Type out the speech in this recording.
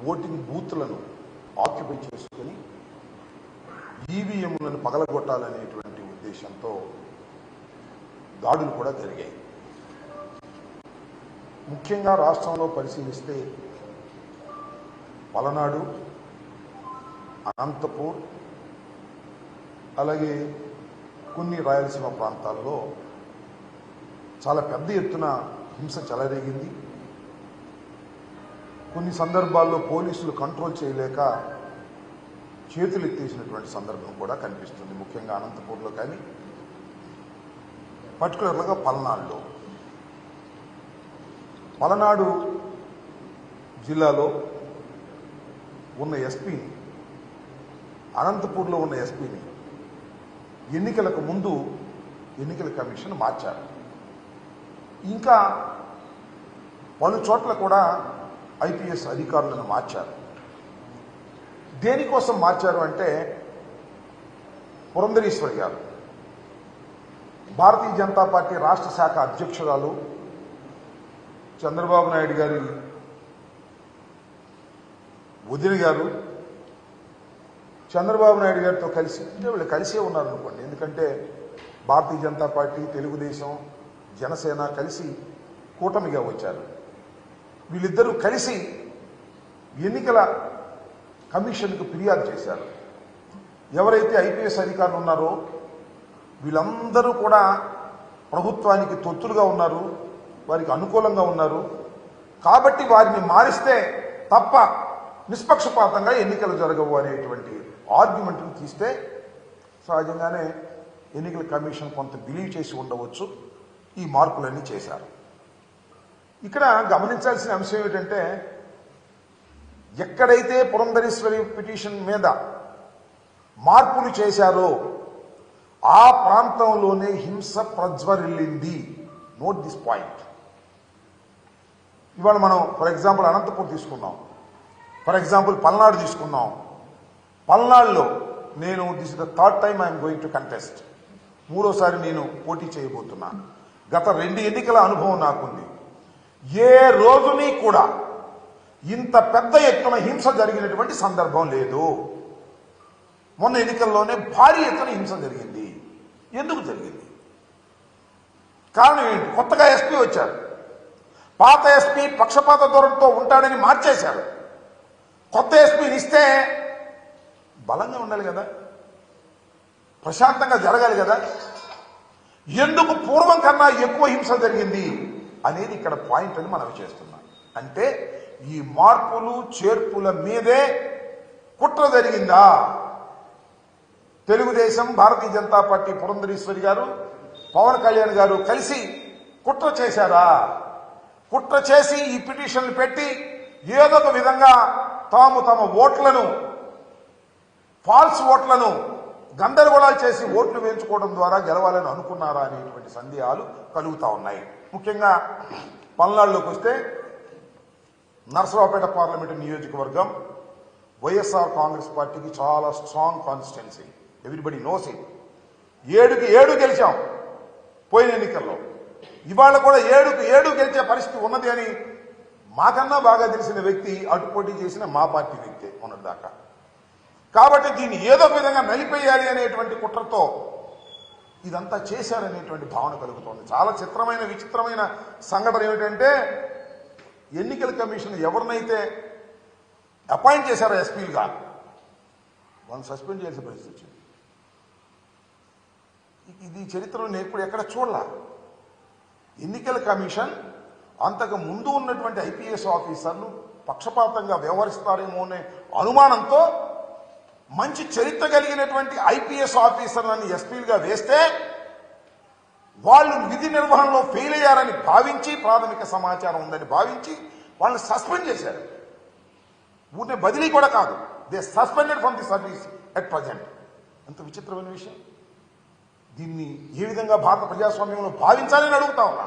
Voting బూత్లను occupy చేసుకుని ఈవీఎంలను పగలగొట్టాలనేటువంటి ఉద్దేశంతో దాడులు కూడా జరిగాయి. ముఖ్యంగా రాష్ట్రంలో పరిశీలిస్తే పలనాడు, అనంతపూర్, అలాగే కొన్ని రాయలసీమ ప్రాంతాల్లో చాలా పెద్ద ఎత్తున హింస చెలరేగింది. కొన్ని సందర్భాల్లో పోలీసులు కంట్రోల్ చేయలేక చేతులు ఎత్తేసినటువంటి సందర్భం కూడా కనిపిస్తుంది. ముఖ్యంగా అనంతపూర్లో కానీ పర్టికులర్గా పలనాడు జిల్లాలో ఉన్న ఎస్పీని, అనంతపూర్లో ఉన్న ఎస్పీని ఎన్నికలకు ముందు ఎన్నికల కమిషన్ మార్చారు. ఇంకా పలు చోట్ల కూడా ఐపీఎస్ అధికారులను మార్చారు. దేనికోసం మార్చారు అంటే, పురంధరేశ్వరి గారు భారతీయ జనతా పార్టీ రాష్ట్ర శాఖ అధ్యక్షురాలు, చంద్రబాబు నాయుడు గారి వదిన గారు, చంద్రబాబు నాయుడు గారితో కలిసి వీళ్ళు కలిసే ఉన్నారనుకోండి. ఎందుకంటే భారతీయ జనతా పార్టీ, తెలుగుదేశం, జనసేన కలిసి కూటమిగా వచ్చారు. వీళ్ళిద్దరూ కలిసి ఎన్నికల కమిషన్కు ఫిర్యాదు చేశారు. ఎవరైతే ఐపీఎస్ అధికారులు ఉన్నారో వీళ్ళందరూ కూడా ప్రభుత్వానికి తొత్తులుగా ఉన్నారు, వారికి అనుకూలంగా ఉన్నారు. కాబట్టి వారిని మారిస్తే తప్ప నిష్పక్షపాతంగా ఎన్నికలు జరగవు అనేటువంటి ఆర్గ్యుమెంట్ను తీస్తే సహజంగానే ఎన్నికల కమిషన్ కొంత బిలీవ్ చేసి ఉండవచ్చు. ఈ మార్పులన్నీ చేశారు. ఇక్కడ గమనించాల్సిన అంశం ఏమిటంటే, ఎక్కడైతే పురంధరేశ్వరి పిటిషన్ మీద మార్పులు చేశారో ఆ ప్రాంతంలోనే హింస ప్రజ్వరిల్లింది. Note this point. ఇవాళ మనం ఫర్ ఎగ్జాంపుల్ అనంతపూర్ తీసుకున్నాం, ఫర్ ఎగ్జాంపుల్ పల్నాడు తీసుకున్నాం. పల్నాడులో నేను this is the third time I'm going to contest, మూడోసారి నేను పోటీ చేయబోతున్నాను. గత 2 ఎన్నికల అనుభవం నాకుంది. ఏ రోజుని కూడా ఇంత పెద్ద ఎత్తున హింస జరిగినటువంటి సందర్భం లేదు. మొన్న ఎన్నికల్లోనే భారీ ఎత్తున హింస జరిగింది. ఎందుకు జరిగింది? కారణం ఏంటి? కొత్తగా ఎస్పీ వచ్చారు. పాత ఎస్పీ పక్షపాత ధోరణితో ఉంటాడని మార్చేశారు. కొత్త ఎస్పీని ఇస్తే బలంగా ఉండాలి కదా, ప్రశాంతంగా జరగాలి కదా. ఎందుకు పూర్వం కన్నా ఎక్కువ హింస జరిగింది అనేది ఇక్కడ పాయింట్ అని మనం చేస్తున్నాం. అంటే ఈ మార్పులు చేర్పుల మీదే కుట్ర జరిగిందా? తెలుగుదేశం, భారతీయ జనతా పార్టీ, పురంధరేశ్వరి గారు, పవన్ కళ్యాణ్ గారు కలిసి కుట్ర చేశారా? కుట్ర చేసి ఈ పిటిషన్లు పెట్టి ఏదో ఒక విధంగా తమ ఓట్లను, ఫాల్స్ ఓట్లను గందరగోళాలు చేసి ఓట్లు వేయించుకోవడం ద్వారా గెలవాలని అనుకున్నారా అనేటువంటి సందేహాలు కలుగుతా ఉన్నాయి. ముఖ్యంగా పల్నాడులోకి వస్తే నరసరావుపేట పార్లమెంటు నియోజకవర్గం వైఎస్ఆర్ కాంగ్రెస్ పార్టీకి చాలా strong constituency. Everybody knows it. 7కి 7 గెలిచాం పోయిన ఎన్నికల్లో. ఇవాళ కూడా 7కి 7 గెలిచే పరిస్థితి ఉన్నది అని మాకన్నా బాగా తెలిసిన వ్యక్తి అటు పోటీ చేసిన మా పార్టీ వ్యక్తే ఉన్నదాకా. కాబట్టి దీన్ని ఏదో విధంగా నలిపేయాలి అనేటువంటి కుట్రతో ఇదంతా చేశారనేటువంటి భావన కలుగుతోంది. చాలా చిత్రమైన, విచిత్రమైన సంఘటన ఏమిటంటే, ఎన్నికల కమిషన్ ఎవరినైతే అపాయింట్ చేశారో ఎస్పీలుగా వాళ్ళని సస్పెండ్ చేసే పరిస్థితి వచ్చింది. ఇది చరిత్రలో నేను ఎప్పుడు ఎక్కడ చూడలా. ఎన్నికల కమిషన్ అంతకు ముందు ఉన్నటువంటి ఐపీఎస్ ఆఫీసర్లు పక్షపాతంగా వ్యవహరిస్తారేమో అనే అనుమానంతో మంచి చరిత్ర కలిగినటువంటి ఐపీఎస్ ఆఫీసర్లను ఎస్పీలుగా వేస్తే వాళ్ళు విధి నిర్వహణలో ఫెయిల్ అయ్యారని భావించి, ప్రాథమిక సమాచారం ఉందని భావించి వాళ్ళని సస్పెండ్ చేశారు. ఊరినే బదిలీ కూడా కాదు, they suspended from the service at present. ఎంత విచిత్రమైన విషయం. దీన్ని ఏ విధంగా భారత ప్రజాస్వామ్యంలో భావించాలని అడుగుతా ఉన్నా.